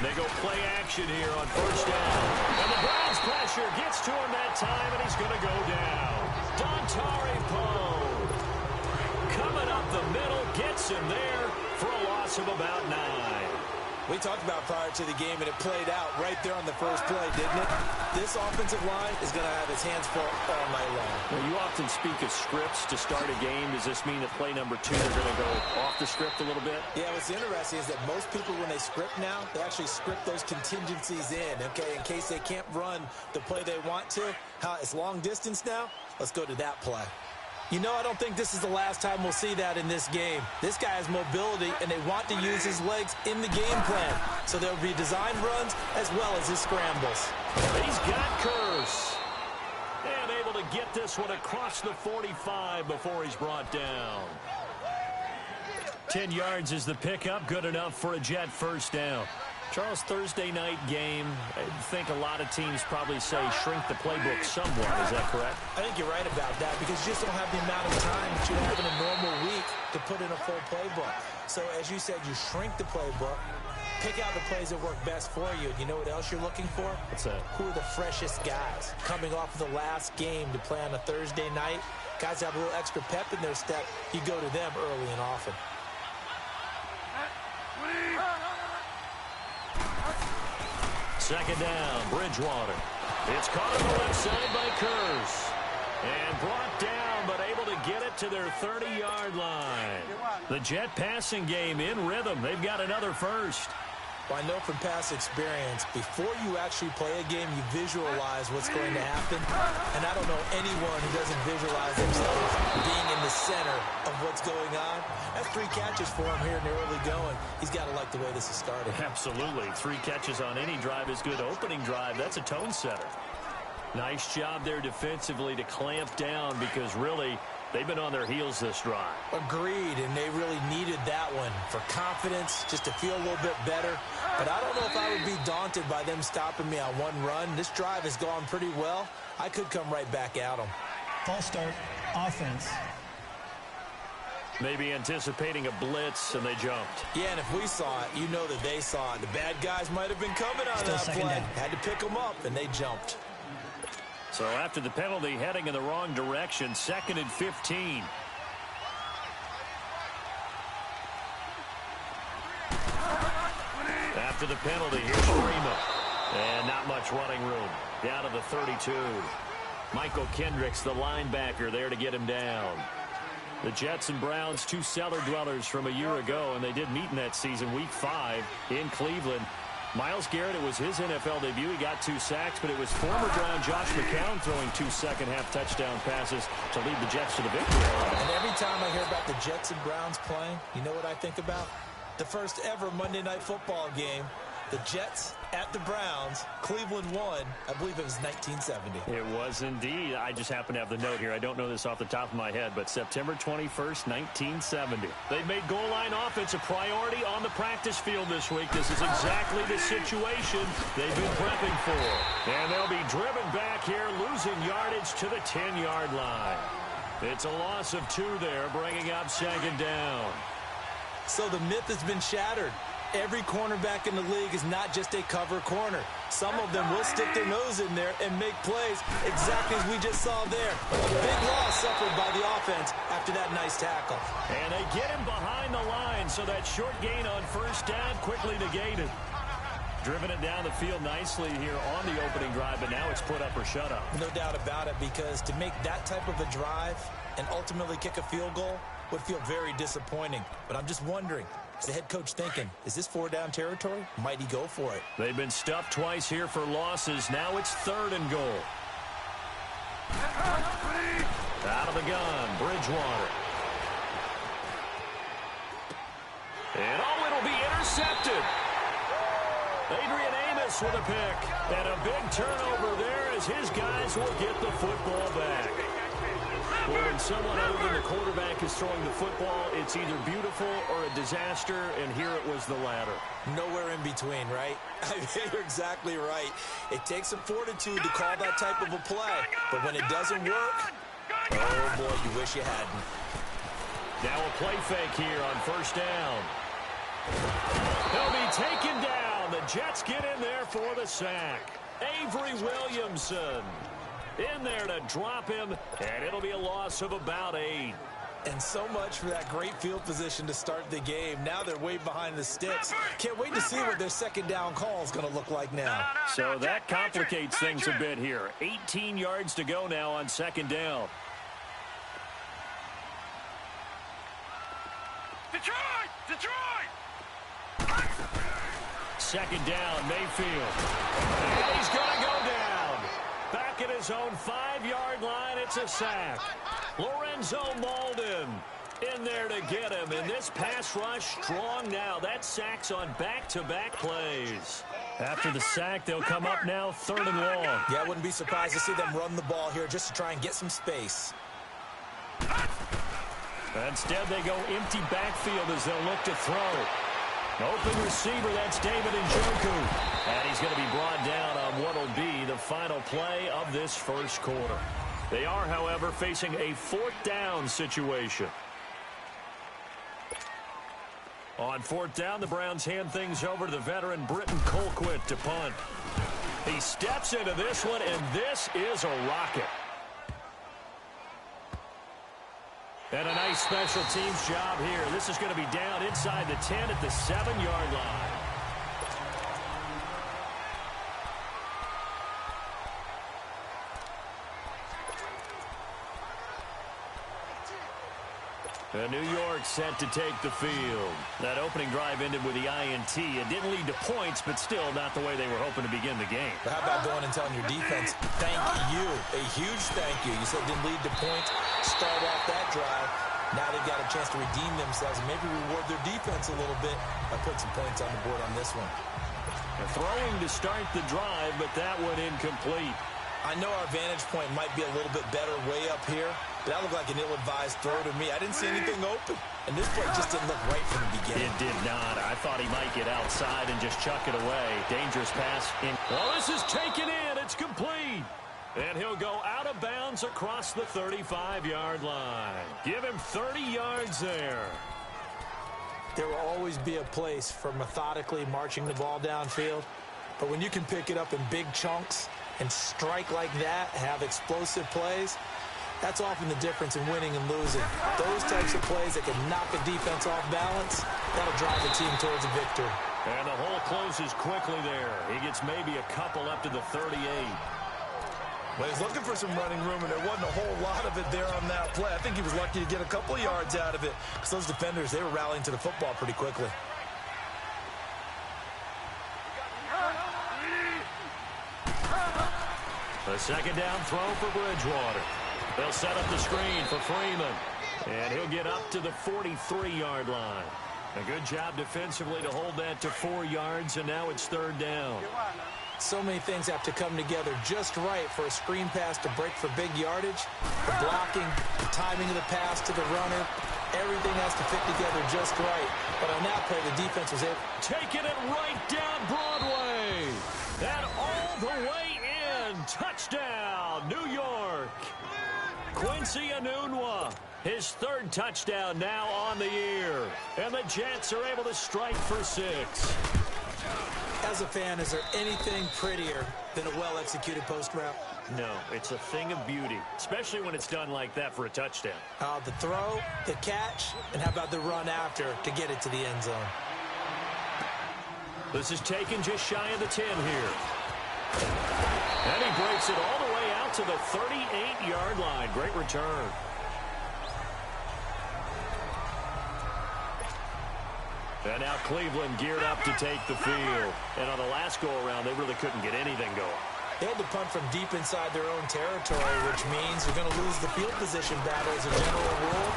They go play action here on first down. And the Browns pressure gets to him that time, and he's going to go down. Dontari Poe coming up the middle, gets him there for a loss of about 9. We talked about prior to the game, and it played out right there on the first play, didn't it? This offensive line is going to have its hands full all night long. Well, you often speak of scripts to start a game. Does this mean that play number 2 they're going to go off the script a little bit? Yeah, what's interesting is that most people, when they script now, they actually script those contingencies in, okay, in case they can't run the play they want to. It's long distance now. Let's go to that play. You know, I don't think this is the last time we'll see that in this game. This guy has mobility, and they want to use his legs in the game plan. So there will be design runs as well as his scrambles. He's got Kearse. And able to get this one across the 45 before he's brought down. 10 yards is the pickup. Good enough for a Jet first down. Charles, Thursday night game, I think a lot of teams probably say shrink the playbook somewhat. Is that correct? I think you're right about that because you just don't have the amount of time that you have in a normal week to put in a full playbook. So as you said, you shrink the playbook, pick out the plays that work best for you. You know what else you're looking for? What's that? Who are the freshest guys coming off of the last game to play on a Thursday night? Guys have a little extra pep in their step. You go to them early and often. Second down, Bridgewater. It's caught on the left side by Kearse. And brought down, but able to get it to their 30-yard line. The Jet passing game in rhythm. They've got another first. Well, I know from past experience, before you actually play a game, you visualize what's going to happen. And I don't know anyone who doesn't visualize themselves being in the center of what's going on. That's 3 catches for him here in the early going. He's got to like the way this is started. Absolutely. 3 catches on any drive is good. Opening drive, that's a tone setter. Nice job there defensively to clamp down because really they've been on their heels this drive. Agreed, and they really needed that one for confidence, just to feel a little bit better. But I don't know if I would be daunted by them stopping me on one run. This drive has gone pretty well. I could come right back at them. False start, offense. Maybe anticipating a blitz, and they jumped. Yeah, and if we saw it, you know that they saw it. The bad guys might have been coming on that play. Had to pick them up, and they jumped. So after the penalty, heading in the wrong direction, 2nd and 15. After the penalty, here's Freeman. And not much running room. Down to the 32. Michael Kendricks, the linebacker, there to get him down. The Jets and Browns, 2 cellar dwellers from a year ago, and they did meet in that season, Week 5 in Cleveland. Myles Garrett, it was his NFL debut. He got 2 sacks, but it was former Brown Josh McCown throwing 2 second-half touchdown passes to lead the Jets to the victory. And every time I hear about the Jets and Browns playing, you know what I think about? The first ever Monday Night Football game. The Jets at the Browns. Cleveland won. I believe it was 1970. It was indeed. I just happen to have the note here. I don't know this off the top of my head, but September 21st, 1970. They've made goal line offense a priority on the practice field this week. This is exactly the situation they've been prepping for. And they'll be driven back here, losing yardage to the 10-yard line. It's a loss of 2 there, bringing up 2nd down. So the myth has been shattered. Every cornerback in the league is not just a cover corner. Some of them will stick their nose in there and make plays exactly as we just saw there. A big loss suffered by the offense after that nice tackle. And they get him behind the line, so that short gain on first down quickly negated. Driven it down the field nicely here on the opening drive, but now it's put up or shut up. No doubt about it, because to make that type of a drive and ultimately kick a field goal would feel very disappointing. But I'm just wondering, is the head coach thinking, is this 4-down territory? Might he go for it? They've been stuffed twice here for losses. Now it's 3rd and goal. Out of the gun, Bridgewater. And it'll be intercepted. Adrian Amos with a pick. And a big turnover there as his guys will get the football back. Well, when someone other than the quarterback is throwing the football, it's either beautiful or a disaster, and here it was the latter. Nowhere in between, right? I mean, you're exactly right. It takes some fortitude to call that type of a play, but when it doesn't work, oh boy, you wish you hadn't. Now a play fake here on first down. He'll be taken down And the Jets get in there for the sack. Avery Williamson in there to drop him, and it'll be a loss of about 8. And so much for that great field position to start the game. Now they're way behind the sticks. Can't wait to see what their second down call is going to look like now. So that complicates things a bit here. 18 yards to go now on second down. Detroit! Second down, Mayfield. And he's going to go down. Back at his own 5-yard line, it's a sack. Lorenzo Molden in there to get him. And this pass rush strong now. That sack's on back-to-back plays. After the sack, they'll come up now 3rd and long. Yeah, I wouldn't be surprised to see them run the ball here just to try and get some space. Instead, they go empty backfield as they'll look to throw. Open receiver, that's David Njoku. And he's going to be brought down on what will be the final play of this first quarter. They are, however, facing a 4th down situation. On 4th down, the Browns hand things over to the veteran Britton Colquitt to punt. He steps into this one, and this is a rocket. And a nice special teams job here. This is going to be down inside the 10 at the 7-yard line. And New York set to take the field. That opening drive ended with the INT. It didn't lead to points, but still not the way they were hoping to begin the game. But how about going and telling your defense, thank you, a huge thank you. You said it didn't lead to points, start off that drive. Now they've got a chance to redeem themselves and maybe reward their defense a little bit by putting some points on the board on this one. They're throwing to start the drive, but that one incomplete. I know our vantage point might be a little bit better way up here, but that looked like an ill-advised throw to me. I didn't see anything open, and this play just didn't look right from the beginning. It did not. I thought he might get outside and just chuck it away. Dangerous pass. Well, this is taken in. It's complete. And he'll go out of bounds across the 35-yard line. Give him 30 yards there. There will always be a place for methodically marching the ball downfield, but when you can pick it up in big chunks and strike like that, have explosive plays, that's often the difference in winning and losing. Those types of plays that can knock a defense off balance, that'll drive the team towards a victory. And the hole closes quickly there. He gets maybe a couple up to the 38. Well, he's looking for some running room, and there wasn't a whole lot of it there on that play. I think he was lucky to get a couple of yards out of it because those defenders, they were rallying to the football pretty quickly. The second down throw for Bridgewater. They'll set up the screen for Freeman. And he'll get up to the 43-yard line. A good job defensively to hold that to 4 yards, and now it's 3rd down. So many things have to come together just right for a screen pass to break for big yardage. The blocking, the timing of the pass to the runner, everything has to fit together just right. But on that play, the defense was able... Taking it right down Broadway. And all the way in. Touchdown, New York. Quincy Enunwa, his 3rd touchdown now on the year. And the Jets are able to strike for 6. As a fan, is there anything prettier than a well-executed post route? No, it's a thing of beauty, especially when it's done like that for a touchdown. The throw, the catch, and how about the run after to get it to the end zone? This is taken just shy of the 10 here. And he breaks it all the way out to the 38-yard line. Great return. And now Cleveland geared up to take the field. And on the last go-around, they really couldn't get anything going. They had to punt from deep inside their own territory, which means they're going to lose the field position battle as a general rule.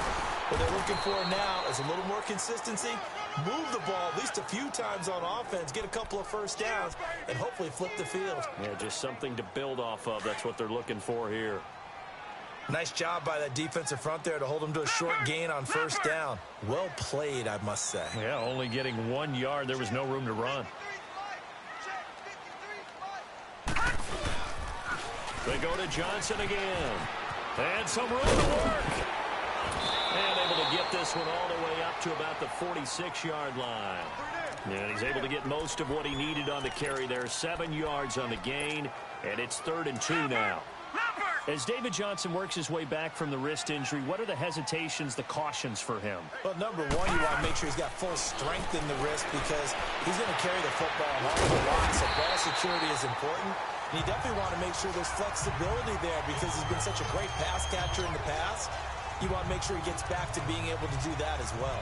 What they're looking for now is a little more consistency, move the ball at least a few times on offense, get a couple of first downs, and hopefully flip the field. Yeah, just something to build off of. That's what they're looking for here. Nice job by that defensive front there to hold them to a short gain on first down. Well played, I must say. Yeah, only getting 1 yard. There was no room to run. They go to Johnson again. And some room to work. And able to get this one all the way up to about the 46-yard line. And he's able to get most of what he needed on the carry there. 7 yards on the gain, and it's 3rd and 2 now. As David Johnson works his way back from the wrist injury, what are the hesitations, the cautions for him? Well, number one, you want to make sure he's got full strength in the wrist because he's going to carry the football an awful lot, so ball security is important. And you definitely want to make sure there's flexibility there because he's been such a great pass catcher in the past. You want to make sure he gets back to being able to do that as well.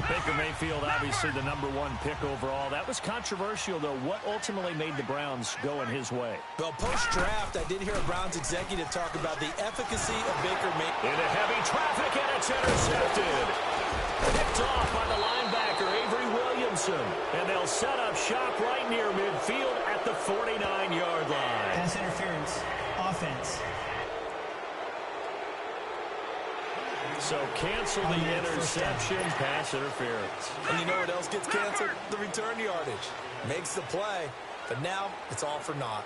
Baker Mayfield, obviously the #1 pick overall. That was controversial, though. What ultimately made the Browns go in his way? Well, post-draft, I did hear a Browns executive talk about the efficacy of Baker Mayfield. Into heavy traffic, and it's intercepted. Picked off by the linebacker, Avery Williamson. And they'll set up shop right near midfield at the 49-yard line. Pass interference. Offense. So cancel the interception, pass interference. And you know what else gets canceled? The return yardage. Makes the play, but now it's all for naught.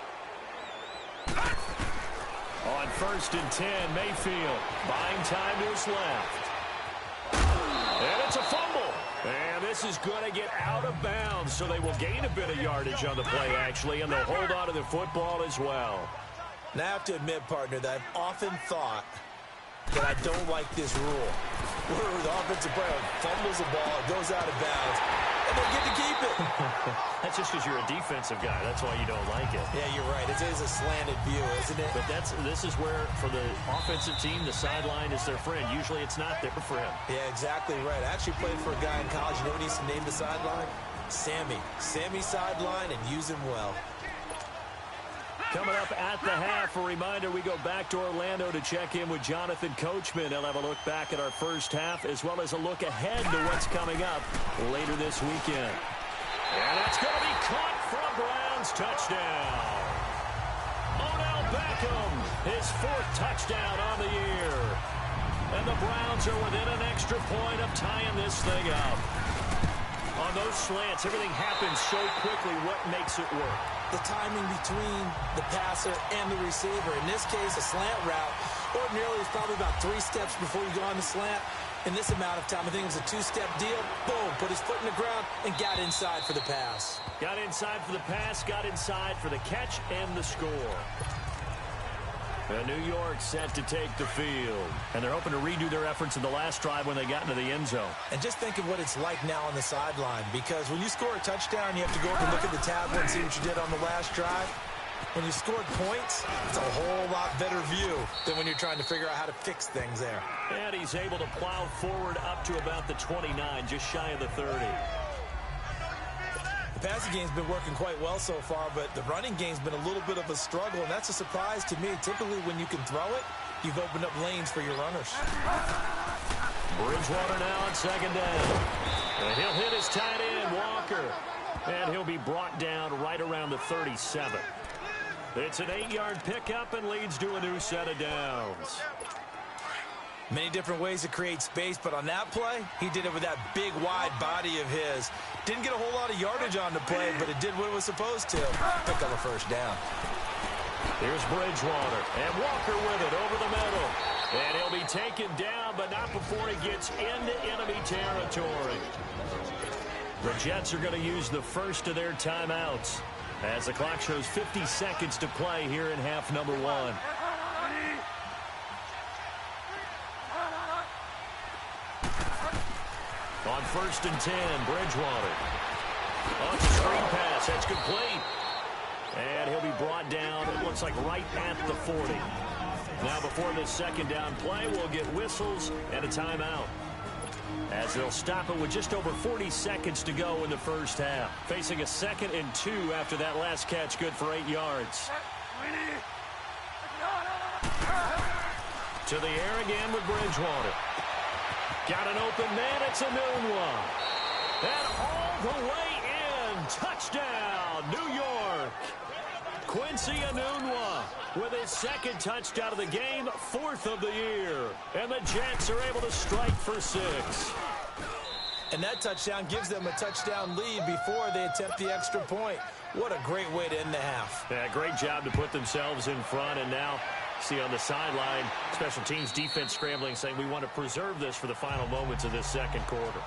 On 1st and 10, Mayfield buying time to his left. And it's a fumble. And this is going to get out of bounds, so they will gain a bit of yardage on the play, actually, and they'll hold on to the football as well. Now I have to admit, partner, that I've often thought that I don't like this rule, where the offensive player fumbles the ball, it goes out of bounds, and they get to keep it. That's just because you're a defensive guy. That's why you don't like it. Yeah, you're right. It is a slanted view, isn't it? But this is where, for the offensive team, the sideline is their friend. Usually it's not there for him. Yeah, exactly right. I actually played for a guy in college. You know what he used to name the sideline? Sammy. Sammy sideline, and use him well. Coming up at the half, a reminder, we go back to Orlando to check in with Jonathan Coachman. He'll have a look back at our first half as well as a look ahead to what's coming up later this weekend. And that's going to be caught for a Browns touchdown. Odell Beckham, his 4th touchdown on the year. And the Browns are within an extra point of tying this thing up. On those slants, everything happens so quickly. What makes it work? The timing between the passer and the receiver. In this case, a slant route. Ordinarily, it's probably about 3 steps before you go on the slant. In this amount of time, I think it was a 2-step deal. Boom, put his foot in the ground and got inside for the pass. Got inside for the pass, got inside for the catch and the score. And New York set to take the field. And they're hoping to redo their efforts in the last drive when they got into the end zone. And just think of what it's like now on the sideline. Because when you score a touchdown, you have to go up and look at the tablet and see what you did on the last drive. When you scored points, it's a whole lot better view than when you're trying to figure out how to fix things there. And he's able to plow forward up to about the 29, just shy of the 30. The passing game's been working quite well so far, but the running game's been a little bit of a struggle, and that's a surprise to me. Typically, when you can throw it, you've opened up lanes for your runners. Bridgewater now on 2nd down. And he'll hit his tight end, Walker. And he'll be brought down right around the 37. It's an 8-yard pickup and leads to a new set of downs. Many different ways to create space, but on that play, he did it with that big, wide body of his. Didn't get a whole lot of yardage on the play, but it did what it was supposed to. Pick up a 1st down. Here's Bridgewater, and Walker with it over the middle. And he'll be taken down, but not before he gets into enemy territory. The Jets are going to use the first of their timeouts as the clock shows 50 seconds to play here in half number 1. On 1st and 10, Bridgewater. On the screen pass, that's complete. And he'll be brought down, it looks like right at the 40. Now before this 2nd down play, we'll get whistles and a timeout, as they'll stop it with just over 40 seconds to go in the first half. Facing a 2nd and 2 after that last catch, good for 8 yards. To the air again with Bridgewater. Got an open man, it's Enunwa. And all the way in, touchdown, New York. Quincy Enunwa with his 2nd touchdown of the game, 4th of the year. And the Jets are able to strike for 6. And that touchdown gives them a touchdown lead before they attempt the extra point. What a great way to end the half. Yeah, great job to put themselves in front, and now see on the sideline, special teams defense scrambling, saying we want to preserve this for the final moments of this 2nd quarter.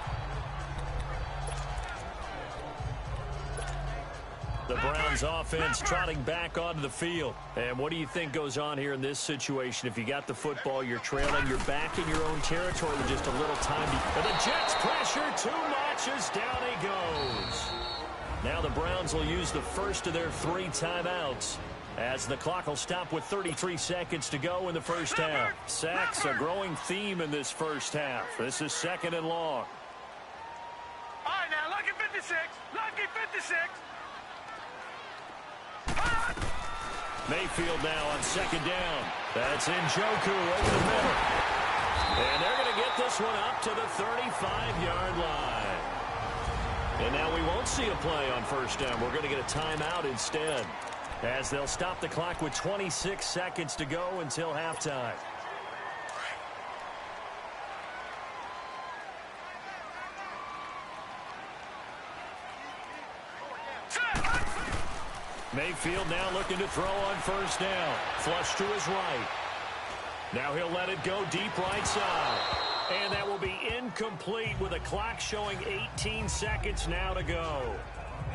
The Browns offense trotting back onto the field. And what do you think goes on here in this situation? If you got the football, you're trailing, you're back in your own territory with just a little time. But the Jets pressure too much as down he goes. Now the Browns will use the first of their 3 timeouts as the clock will stop with 33 seconds to go in the first half. Sacks, a growing theme in this first half. This is 2nd and long. All right, now, lucky 56. Lucky 56. Mayfield now on 2nd down. That's Njoku over the middle. And they're going to get this one up to the 35-yard line. And now we won't see a play on 1st down. We're going to get a timeout instead, as they'll stop the clock with 26 seconds to go until halftime. Mayfield now looking to throw on 1st down. Flush to his right. Now he'll let it go deep right side. And that will be incomplete with a clock showing 18 seconds now to go.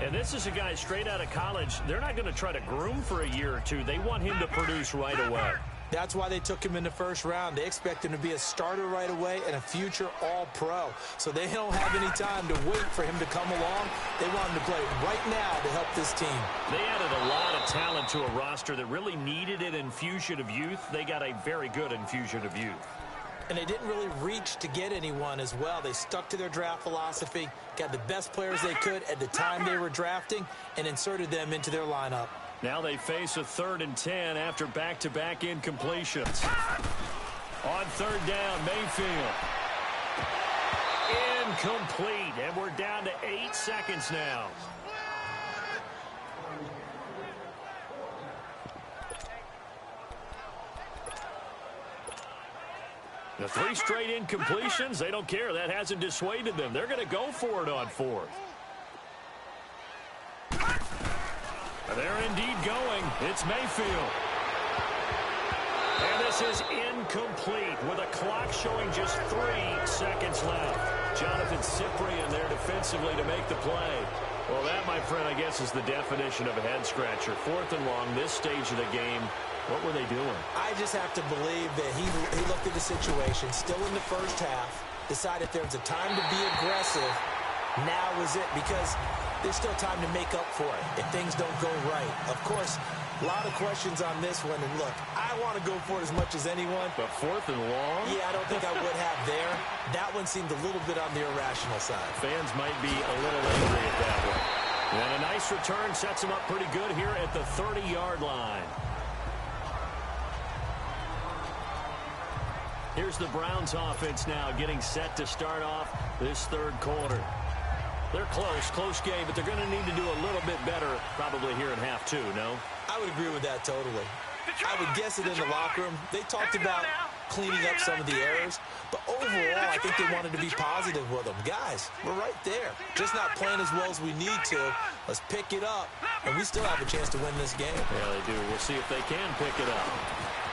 And this is a guy straight out of college. They're not going to try to groom for a year or two. They want him to produce right away. That's why they took him in the 1st round. They expect him to be a starter right away and a future All-Pro. So they don't have any time to wait for him to come along. They want him to play right now to help this team. They added a lot of talent to a roster that really needed an infusion of youth. They got a very good infusion of youth. And they didn't really reach to get anyone as well. They stuck to their draft philosophy, got the best players they could at the time they were drafting, and inserted them into their lineup. Now they face a 3rd and 10 after back-to-back incompletions. On 3rd down, Mayfield. Incomplete, and we're down to 8 seconds now. The 3 straight incompletions, they don't care. That hasn't dissuaded them. They're going to go for it on 4th. They're indeed going. It's Mayfield. And this is incomplete with a clock showing just 3 seconds left. Jonathan Cyprien there defensively to make the play. Well, that, my friend, I guess is the definition of a head-scratcher. 4th and long, this stage of the game. What were they doing? I just have to believe that he looked at the situation, still in the 1st half, decided there was a time to be aggressive. Now is it, because there's still time to make up for it if things don't go right. Of course, a lot of questions on this one. And look, I want to go for it as much as anyone. But 4th and long? Yeah, I don't think I would have there. That one seemed a little bit on the irrational side. Fans might be a little angry at that one. And a nice return sets him up pretty good here at the 30-yard line. Here's the Browns offense now getting set to start off this 3rd quarter. They're close game, but they're going to need to do a little bit better probably here in half 2, no? I would agree with that totally. I would guess it in the locker room. They talked about cleaning up some of the errors, but overall, I think they wanted to be positive with them. Guys, we're right there. Just not playing as well as we need to. Let's pick it up, and we still have a chance to win this game. Yeah, they do. We'll see if they can pick it up.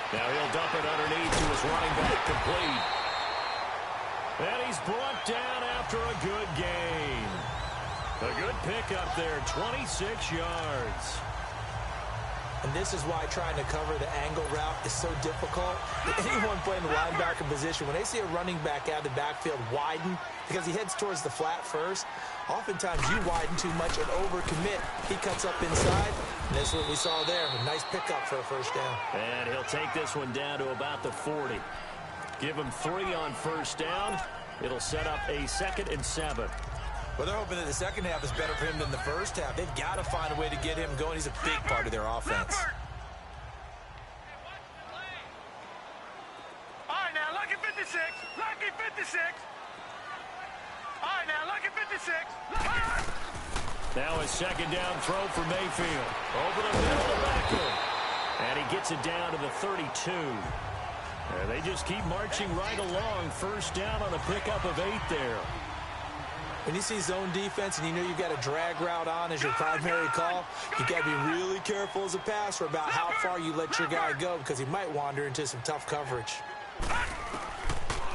Now he'll dump it underneath to his running back, complete. And he's brought down after a good gain. A good pickup there, 26 yards. And this is why trying to cover the angle route is so difficult. Anyone playing the linebacker position, when they see a running back out of the backfield widen, because he heads towards the flat first, oftentimes you widen too much and overcommit. He cuts up inside, and that's what we saw there. A nice pickup for a 1st down. And he'll take this one down to about the 40. Give him 3 on 1st down. It'll set up a 2nd and 7. Well, they're hoping that the 2nd half is better for him than the 1st half. They've got to find a way to get him going. He's a big part of their offense. All right, now, lucky 56. Lucky 56. All right, now, lucky 56. Now a 2nd down throw for Mayfield. Over the middle of Beckham. And he gets it down to the 32. And they just keep marching right along. 1st down on a pickup of 8 there. When you see zone defense and you know you've got a drag route on as your primary call, you got to be really careful as a passer about how far you let your guy go, because he might wander into some tough coverage.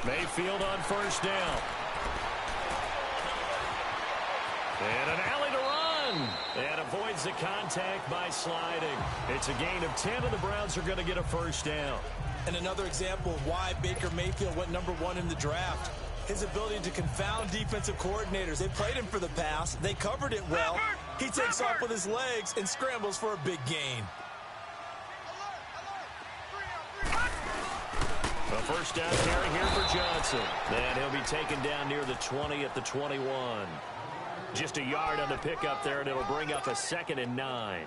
Mayfield on 1st down. And an alley to run. And a avoids the contact by sliding. It's a gain of 10, and the Browns are going to get a first down. And another example of why Baker Mayfield went #1 in the draft. His ability to confound defensive coordinators. They played him for the pass. They covered it well. He takes off with his legs and scrambles for a big gain. A first down carry here for Johnson. And he'll be taken down near the 20 at the 21. Just a yard on the pickup there, and it'll bring up a 2nd and 9.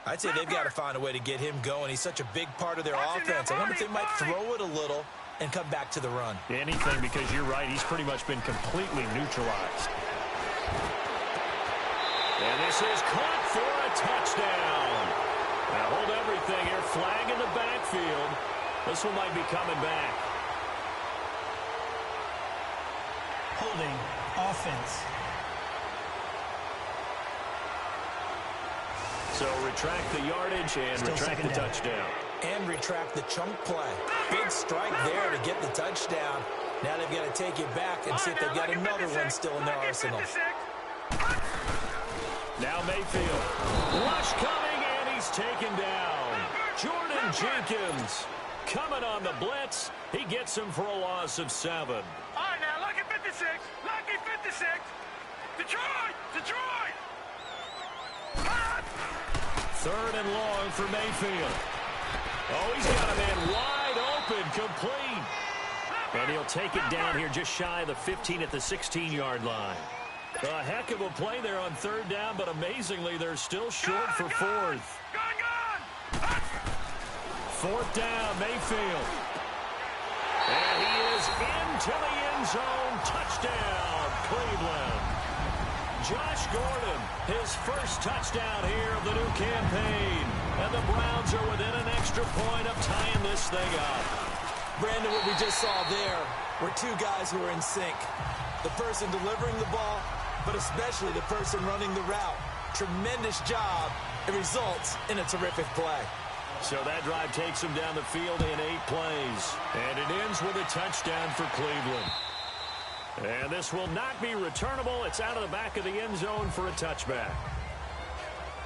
I'd say they've got to find a way to get him going. He's such a big part of their offense. I wonder if they might throw it a little and come back to the run. Anything, because you're right. He's pretty much been completely neutralized. And this is caught for a touchdown. Now hold everything here. Flag in the backfield. This one might be coming back. Holding. Offense. So retract the yardage and Still retract the down. touchdown. And retract the chunk play. Big strike there to get the touchdown. Now they've got to take it back and see if they've got another one still in their arsenal. Now Mayfield. Rush coming, and he's taken down. Jordan Jenkins coming on the blitz. He gets him for a loss of 7. All right, now, lucky 56. Lucky 56. Detroit! Detroit! 3rd and long for Mayfield. Oh, he's got a man wide open, complete. And he'll take it down here just shy of the 15 at the 16-yard line. A heck of a play there on 3rd down, but amazingly, they're still short for 4th. Gone! 4th down, Mayfield. And he is into the end zone. Touchdown, Cleveland. Josh Gordon, his first touchdown here of the new campaign. And the Browns are within an extra point of tying this thing up. Brandon, what we just saw there were two guys who were in sync. The person delivering the ball, but especially the person running the route. Tremendous job. It results in a terrific play. So that drive takes him down the field in 8 plays. And it ends with a touchdown for Cleveland. And this will not be returnable. It's out of the back of the end zone for a touchback.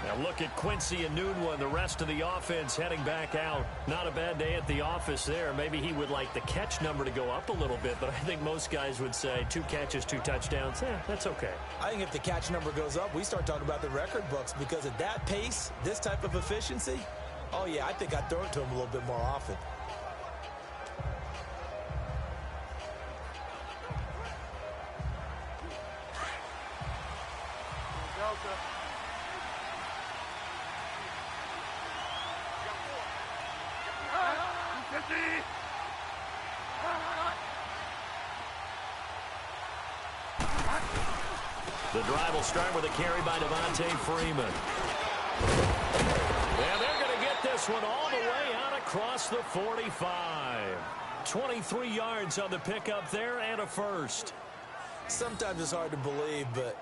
Now look at Quincy Enunwa and the rest of the offense heading back out. Not a bad day at the office there. Maybe he would like the catch number to go up a little bit, but I think most guys would say 2 catches, 2 touchdowns. That's okay. I think if the catch number goes up, we start talking about the record books, because at that pace, this type of efficiency, oh yeah, I think I'd throw it to him a little bit more often. The drive will start with a carry by Devontae Freeman. And they're going to get this one all the way out across the 45. 23 yards on the pickup there and a first. Sometimes it's hard to believe, but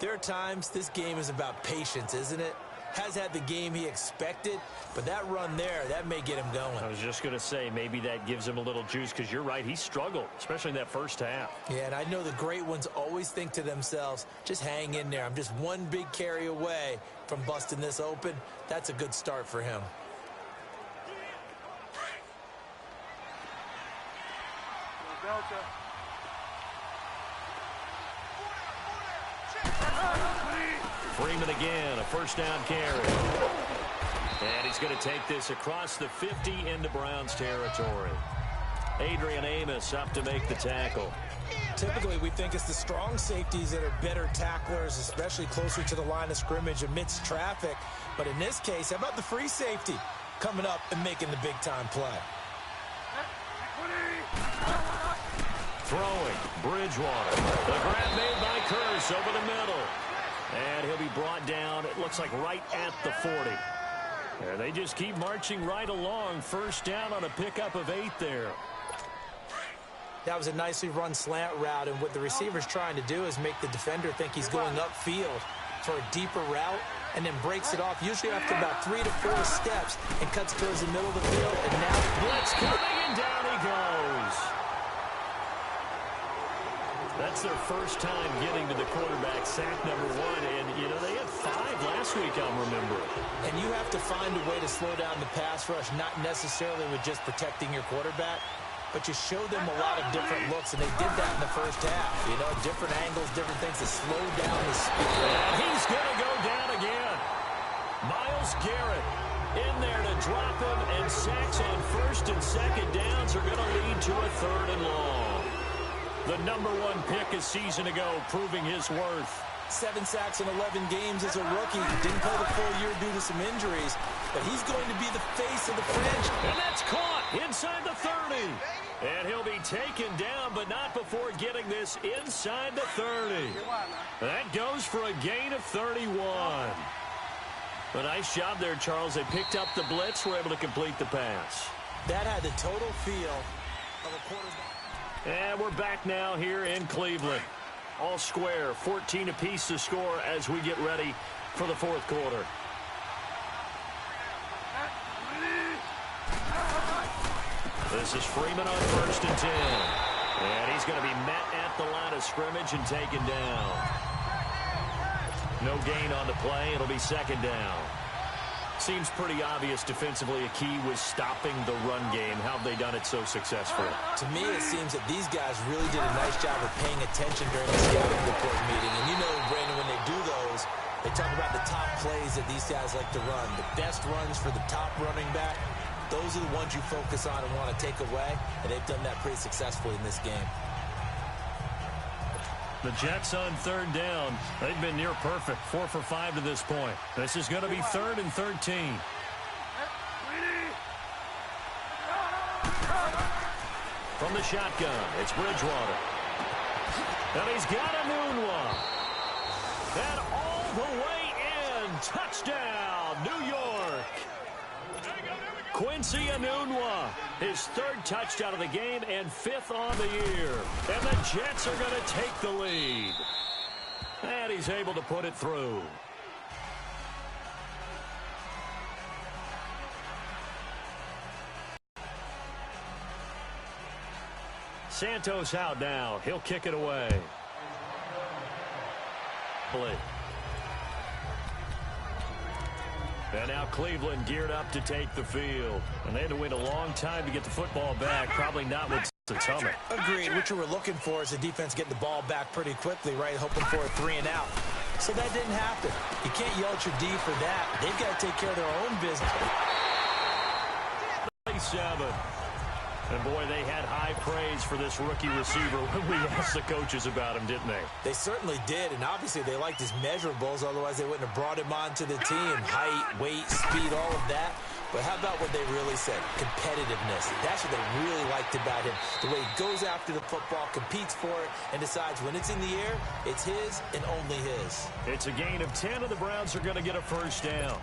there are times this game is about patience, isn't it? Has had the game he expected, but that run there, that may get him going. I was just going to say, maybe that gives him a little juice, because you're right, he struggled, especially in that first half. Yeah, and I know the great ones always think to themselves, just hang in there. I'm just one big carry away from busting this open. That's a good start for him. Freeman again, a first down carry. And he's going to take this across the 50 into Browns territory. Adrian Amos up to make the tackle. Typically, we think it's the strong safeties that are better tacklers, especially closer to the line of scrimmage amidst traffic. But in this case, how about the free safety coming up and making the big-time play? Throwing, Bridgewater. The grab made by Kearse over the middle. And he'll be brought down, it looks like right at the 40. And they just keep marching right along. First down on a pickup of 8 there. That was a nicely run slant route, and what the receiver's trying to do is make the defender think he's going upfield for a deeper route, and then breaks it off, usually after about 3 to 4 steps, and cuts towards the middle of the field, and now blitz coming, and down he goes. That's their first time getting to the quarterback, sack number 1. And, you know, they had 5 last week, I'm remembering. And you have to find a way to slow down the pass rush, not necessarily with just protecting your quarterback, but you show them a lot of different looks, and they did that in the first half. You know, different angles, different things to slow down the speed. And he's going to go down again. Myles Garrett in there to drop him, and sacks on first and second downs are going to lead to a 3rd and long. The number 1 pick a season ago, proving his worth. 7 sacks in 11 games as a rookie. Didn't play the full year due to some injuries, but he's going to be the face of the franchise. And that's caught inside the 30. And he'll be taken down, but not before getting this inside the 30. That goes for a gain of 31. A nice job there, Charles. They picked up the blitz, were able to complete the pass. That had the total feel of a quarterback. And we're back now here in Cleveland. All square, 14 apiece to score as we get ready for the 4th quarter. This is Freeman on 1st and 10. And he's going to be met at the line of scrimmage and taken down. No gain on the play. It'll be 2nd down. Seems pretty obvious defensively a key was stopping the run game. How have they done it so successfully? To me, it seems that these guys really did a nice job of paying attention during the scouting report meeting. And you know, Brandon, when they do those, they talk about the top plays that these guys like to run. The best runs for the top running back, those are the ones you focus on and want to take away. And they've done that pretty successfully in this game. The Jets on 3rd down. They've been near perfect. 4 for 5 to this point. This is going to be 3rd and 13. From the shotgun, it's Bridgewater. And he's got Enunwa. And all the way in. Touchdown, New York. Quincy Enunwa, his 3rd touchdown of the game and 5th on the year. And the Jets are going to take the lead. And he's able to put it through. Santos out now. He'll kick it away. Blake. And now Cleveland geared up to take the field. And they had to wait a long time to get the football back. Probably not with the helmet. Agreed. What you were looking for is the defense getting the ball back pretty quickly, right? Hoping for a 3 and out. So that didn't happen. You can't yell at your D for that. They've got to take care of their own business. 7. And, boy, they had high praise for this rookie receiver when we asked the coaches about him, didn't they? They certainly did, and obviously they liked his measurables. Otherwise, they wouldn't have brought him onto the team. Height, weight, speed, all of that. But how about what they really said? Competitiveness. That's what they really liked about him. The way he goes after the football, competes for it, and decides when it's in the air, it's his and only his. It's a gain of 10, and the Browns are going to get a 1st down.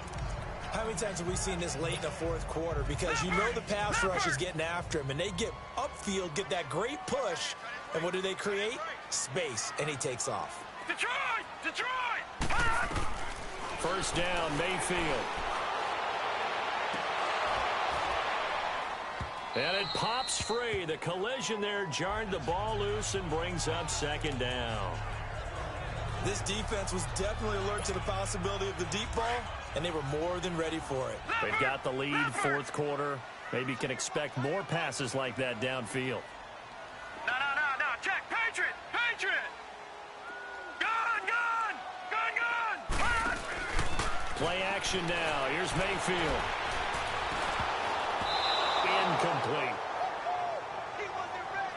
How many times have we seen this late in the 4th quarter? Because you know the pass rush is getting after him, and they get upfield, get that great push, and what do they create? Space, and he takes off. Detroit! Detroit! 1st down, Mayfield. And it pops free. The collision there jarred the ball loose and brings up 2nd down. This defense was definitely alert to the possibility of the deep ball, and they were more than ready for it. They've got the lead, 4th quarter. Maybe can expect more passes like that downfield. No. Check. Patriot! Patriot! Gun! Play action now. Here's Mayfield. Incomplete.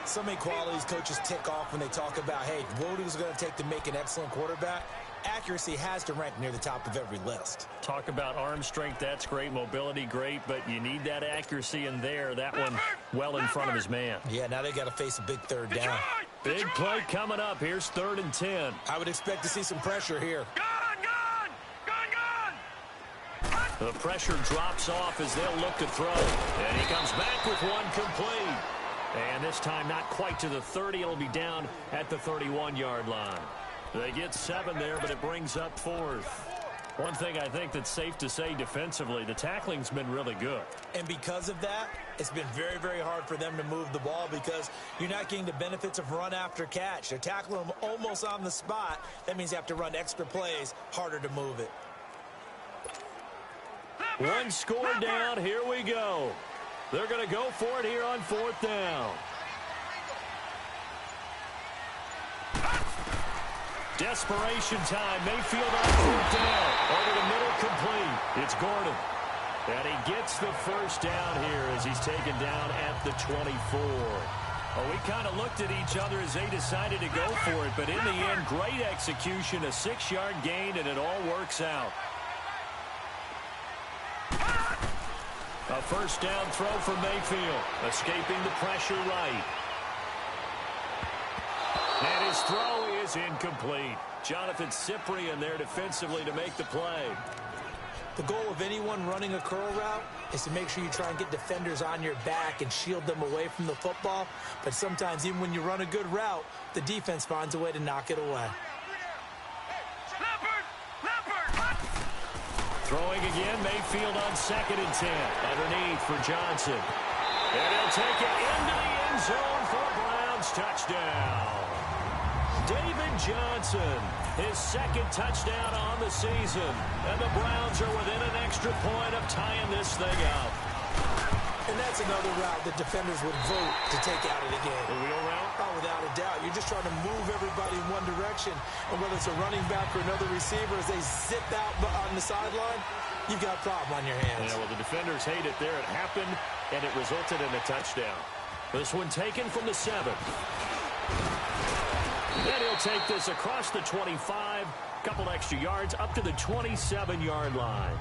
So many qualities coaches tick off when they talk about, hey, what is it going to take to make an excellent quarterback? Accuracy has to rank near the top of every list. Talk about arm strength, that's great. Mobility, great, but you need that accuracy in there. That one well in front of his man. Yeah, now they got to face a big 3rd down. Big play coming up. Here's 3rd and 10. I would expect to see some pressure here. Gun! The pressure drops off as they'll look to throw. And he comes back with one complete. And this time not quite to the 30. It'll be down at the 31-yard line. They get 7 there, but it brings up 4th. One thing I think that's safe to say defensively, the tackling's been really good. And because of that, it's been very, very hard for them to move the ball because you're not getting the benefits of run after catch. They're tackling them almost on the spot. That means you have to run extra plays, harder to move it. One score down. Here we go. They're going to go for it here on 4th down. Desperation time. Mayfield on 4th down. Over the middle, complete. It's Gordon. And he gets the first down here as he's taken down at the 24. Well, we kind of looked at each other as they decided to go for it. But in the end, great execution, a 6-yard gain, and it all works out. A first down throw for Mayfield. Escaping the pressure right. And his throw is incomplete. Jonathan Cyprien there defensively to make the play. The goal of anyone running a curl route is to make sure you try and get defenders on your back and shield them away from the football. But sometimes even when you run a good route, the defense finds a way to knock it away. Throwing again, Mayfield on 2nd and 10. Underneath for Johnson. And he'll take it into the end zone for a Browns touchdown. David Johnson, his 2nd touchdown on the season. And the Browns are within an extra point of tying this thing up. And that's another route that defenders would vote to take out of the game. The wheel route? Oh, without a doubt. You're just trying to move everybody in one direction. And whether it's a running back or another receiver, as they zip out on the sideline, you've got a problem on your hands. Yeah, well, the defenders hate it there. It happened, and it resulted in a touchdown. This one taken from the 7. And he'll take this across the 25, couple extra yards, up to the 27-yard line.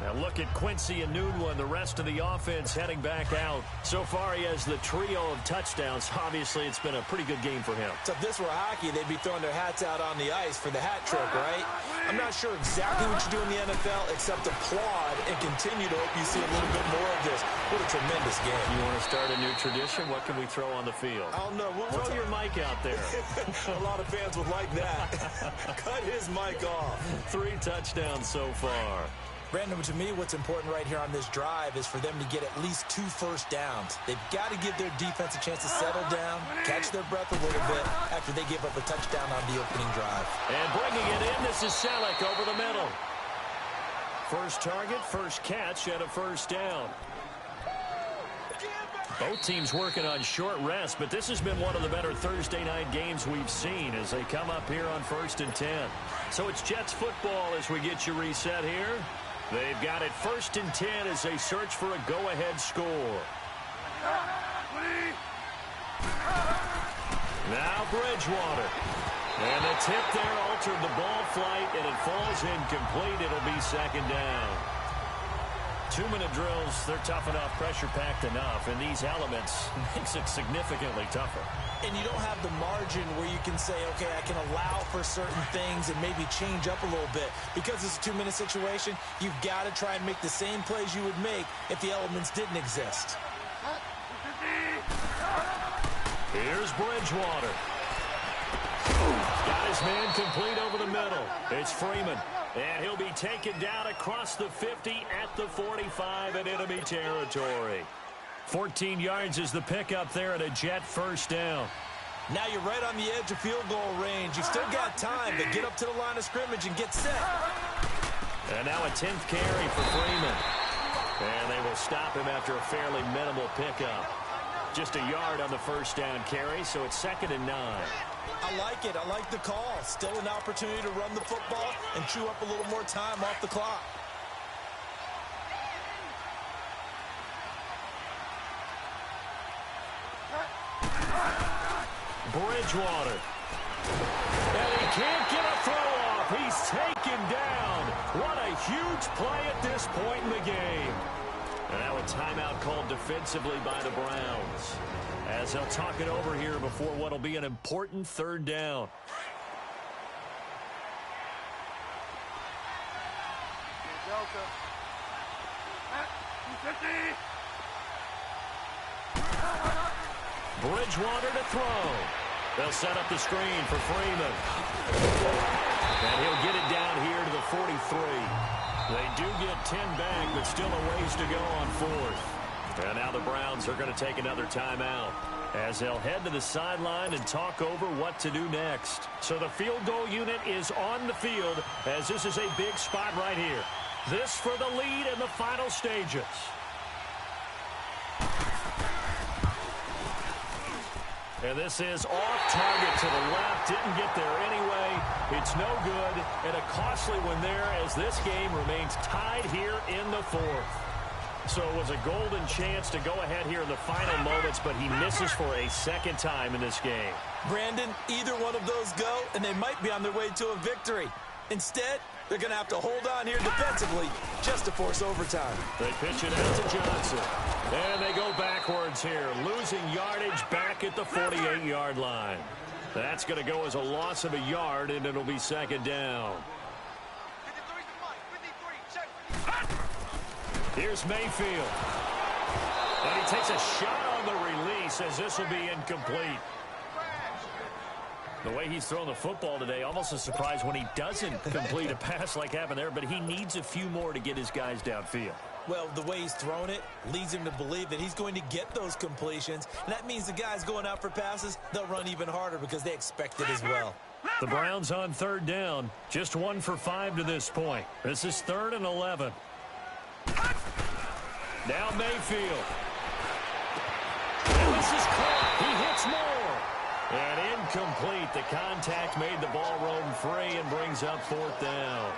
Now look at Quincy Enunwa and the rest of the offense heading back out. So far, he has the trio of touchdowns. Obviously, it's been a pretty good game for him. So if this were hockey, they'd be throwing their hats out on the ice for the hat trick, right? I'm not sure exactly what you do in the NFL except applaud and continue to hope you see a little bit more of this. What a tremendous game. You want to start a new tradition? What can we throw on the field? I don't know. Throw your mic out there. A lot of fans would like that. Cut his mic off. 3 touchdowns so far. Brandon, to me, what's important right here on this drive is for them to get at least 2 first downs. They've got to give their defense a chance to settle down, catch their breath a little bit after they give up a touchdown on the opening drive. And bringing it in, this is Selleck over the middle. First target, first catch, and a first down. Both teams working on short rest, but this has been one of the better Thursday night games we've seen as they come up here on 1st and 10. So it's Jets football as we get you reset here. They've got it 1st and 10 as they search for a go-ahead score. Now Bridgewater. And the tip there altered the ball flight, and it falls incomplete. It'll be 2nd down. 2-minute drills, they're tough enough, pressure-packed enough, and these elements makes it significantly tougher. And you don't have the margin where you can say, okay, I can allow for certain things and maybe change up a little bit. Because it's a 2-minute situation, you've got to try and make the same plays you would make if the elements didn't exist. Here's Bridgewater. Got his man complete over the middle. It's Freeman. And he'll be taken down across the 50 at the 45 in enemy territory. 14 yards is the pickup there and a Jet first down. Now you're right on the edge of field goal range. You've still got time to get up to the line of scrimmage and get set. And now a 10th carry for Freeman. And they will stop him after a fairly minimal pickup. Just a yard on the first down carry, so it's 2nd and 9. I like it. I like the call. Still an opportunity to run the football and chew up a little more time off the clock. Bridgewater. And he can't get a throw off. He's taken down. What a huge play at this point in the game. And now a timeout called defensively by the Browns, as they'll talk it over here before what will be an important 3rd down. Bridgewater to throw. They'll set up the screen for Freeman. And he'll get it down here to the 43. They do get 10 back, but still a ways to go on fourth. And now the Browns are going to take another timeout as they'll head to the sideline and talk over what to do next. So the field goal unit is on the field as this is a big spot right here. This for the lead in the final stages. And this is off target to the left. Didn't get there anyway. It's no good. And a costly one there as this game remains tied here in the fourth. So it was a golden chance to go ahead here in the final moments, but he misses for a second time in this game. Brandon, either one of those go, and they might be on their way to a victory. Instead, they're going to have to hold on here defensively just to force overtime. They pitch it out to Johnson. And they go backwards here, losing yardage back at the 48-yard line. That's going to go as a loss of a yard, and it'll be second down. Here's Mayfield. And he takes a shot on the release as this will be incomplete. The way he's thrown the football today, almost a surprise when he doesn't complete a pass like happened there, but he needs a few more to get his guys downfield. Well, the way he's thrown it leads him to believe that he's going to get those completions. And that means the guys going out for passes, they'll run even harder because they expect it as well. The Browns on third down, just 1 for 5 to this point. This is 3rd and 11. Now Mayfield. And this is caught. He hits more. And incomplete. The contact made the ball roam free and brings up 4th down.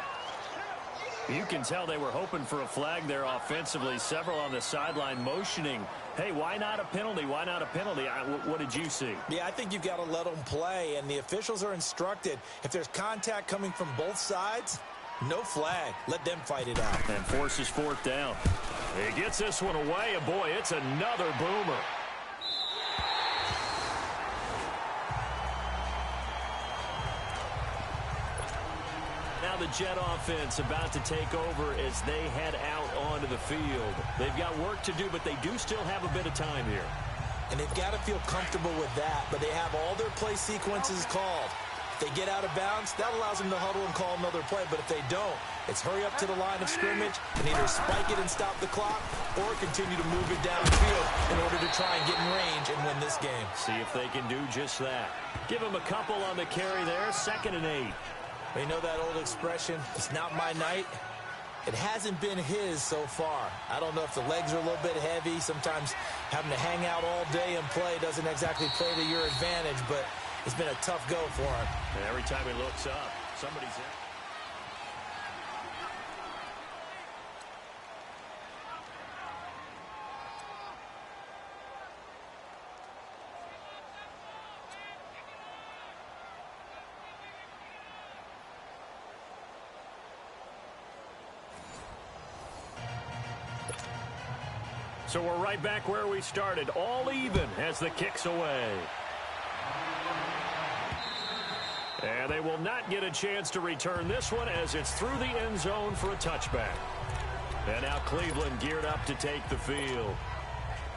You can tell they were hoping for a flag there offensively. Several on the sideline motioning, hey, why not a penalty? Why not a penalty? What did you see? Yeah, I think you've got to let them play, and the officials are instructed. If there's contact coming from both sides, no flag. Let them fight it out. And forces 4th down. He gets this one away, and boy, it's another boomer. Now the Jet offense about to take over as they head out onto the field. They've got work to do, but they do still have a bit of time here. And they've got to feel comfortable with that, but they have all their play sequences called. If they get out of bounds, that allows them to huddle and call another play, but if they don't, it's hurry up to the line of scrimmage and either spike it and stop the clock or continue to move it downfield in order to try and get in range and win this game. See if they can do just that. Give them a couple on the carry there, 2nd and 8. You know that old expression, it's not my night? It hasn't been his so far. I don't know if the legs are a little bit heavy. Sometimes having to hang out all day and play doesn't exactly play to your advantage, but it's been a tough go for him. And every time he looks up, somebody's in. So we're right back where we started, all even as the kick's away. And they will not get a chance to return this one as it's through the end zone for a touchback. And now Cleveland geared up to take the field.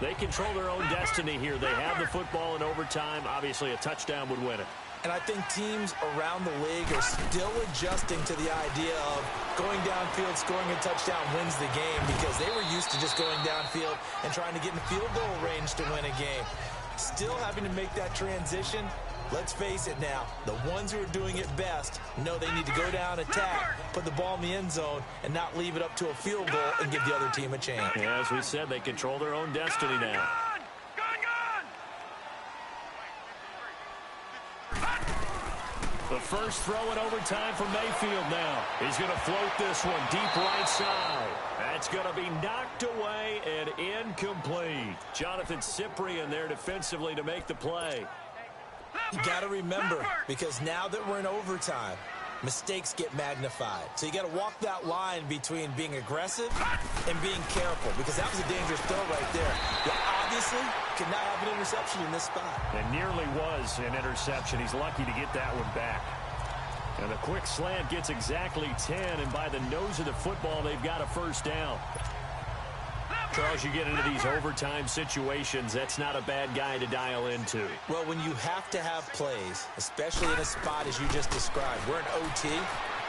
They control their own destiny here. They have the football in overtime. Obviously, a touchdown would win it. And I think teams around the league are still adjusting to the idea of going downfield, scoring a touchdown wins the game because they were used to just going downfield and trying to get in field goal range to win a game. Still having to make that transition. Let's face it now, the ones who are doing it best know they need to go down, attack, put the ball in the end zone, and not leave it up to a field goal and give the other team a chance. Yeah, as we said, they control their own destiny now. The first throw in overtime for Mayfield now. He's going to float this one deep right side. That's going to be knocked away and incomplete. Jonathan Cyprien there defensively to make the play. You got to remember, because now that we're in overtime, mistakes get magnified. So you got to walk that line between being aggressive and being careful, because that was a dangerous throw right there. You obviously could not have an interception in this spot. It nearly was an interception. He's lucky to get that one back. And the quick slant gets exactly 10, and by the nose of the football, they've got a first down. Charles, you get into these overtime situations, that's not a bad guy to dial into. Well, when you have to have plays, especially in a spot as you just described, we're in OT,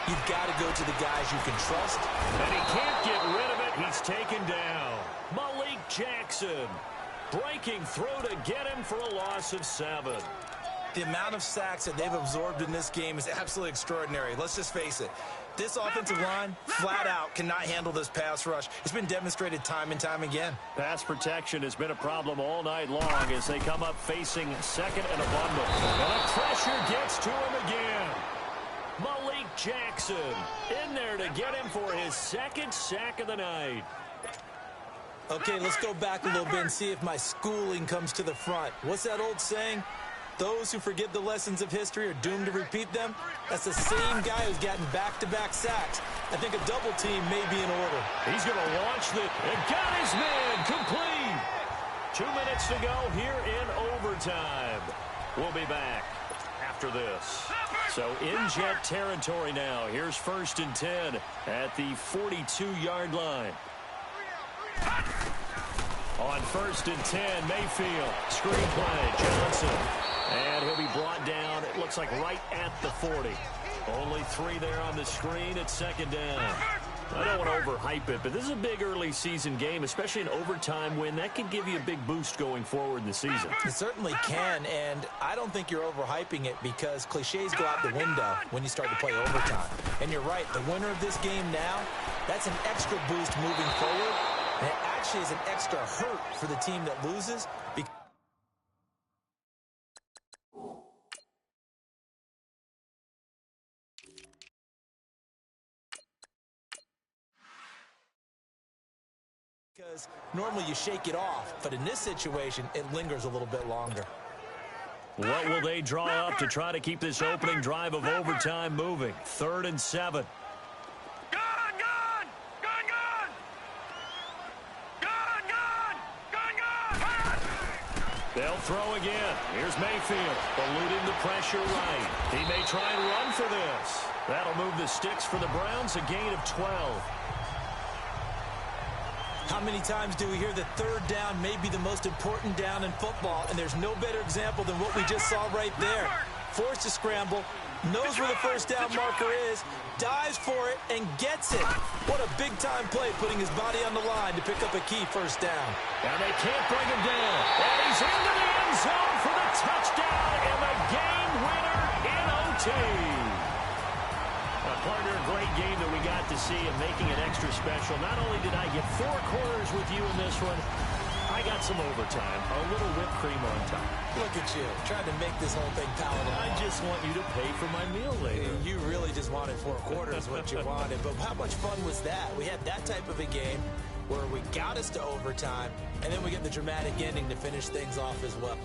you've got to go to the guys you can trust. And he can't get rid of it. He's taken down. Malik Jackson breaking through to get him for a loss of 7. The amount of sacks that they've absorbed in this game is absolutely extraordinary. Let's just face it. This offensive line, flat out, cannot handle this pass rush. It's been demonstrated time and time again. Pass protection has been a problem all night long as they come up facing second and a bundle. And the pressure gets to him again. Malik Jackson in there to get him for his 2nd sack of the night. Okay, let's go back a little bit and see if my schooling comes to the front. What's that old saying? Those who forget the lessons of history are doomed to repeat them. That's the same guy who's gotten back-to-back sacks. I think a double team may be in order. He's going to launch and got his man complete. 2 minutes to go here in overtime. We'll be back after this. So in Jet territory now. Here's 1st and 10 at the 42-yard line. On 1st and 10, Mayfield, screen play, Johnson. And he'll be brought down, it looks like right at the 40. Only 3 there on the screen at 2nd down. I don't want to overhype it, but this is a big early season game, especially an overtime win. That can give you a big boost going forward in the season. It certainly can, and I don't think you're overhyping it because cliches go out the window when you start to play overtime. And you're right, the winner of this game now, that's an extra boost moving forward. And it actually is an extra hurt for the team that loses because normally you shake it off, but in this situation, it lingers a little bit longer. What will they draw up to try to keep this opening drive of overtime moving? 3rd and 7. They'll throw again. Here's Mayfield, eluding the pressure right. He may try and run for this. That'll move the sticks for the Browns, a gain of 12. How many times do we hear that 3rd down may be the most important down in football, and there's no better example than what we just saw right there. Forced to scramble, knows where the 1st down marker is, dives for it, and gets it. What a big-time play, putting his body on the line to pick up a key 1st down. And they can't bring him down. And he's into the end zone for the touchdown and the game winner in OT. Partner, a great game that we got to see and making it extra special. Not only did I get 4 quarters with you in this one, I got some overtime, a little whipped cream on top. Look at you, trying to make this whole thing palatable. I just want you to pay for my meal later. You really just wanted 4 quarters what you wanted, but how much fun was that? We had that type of a game where we got us to overtime, and then we get the dramatic ending to finish things off as well.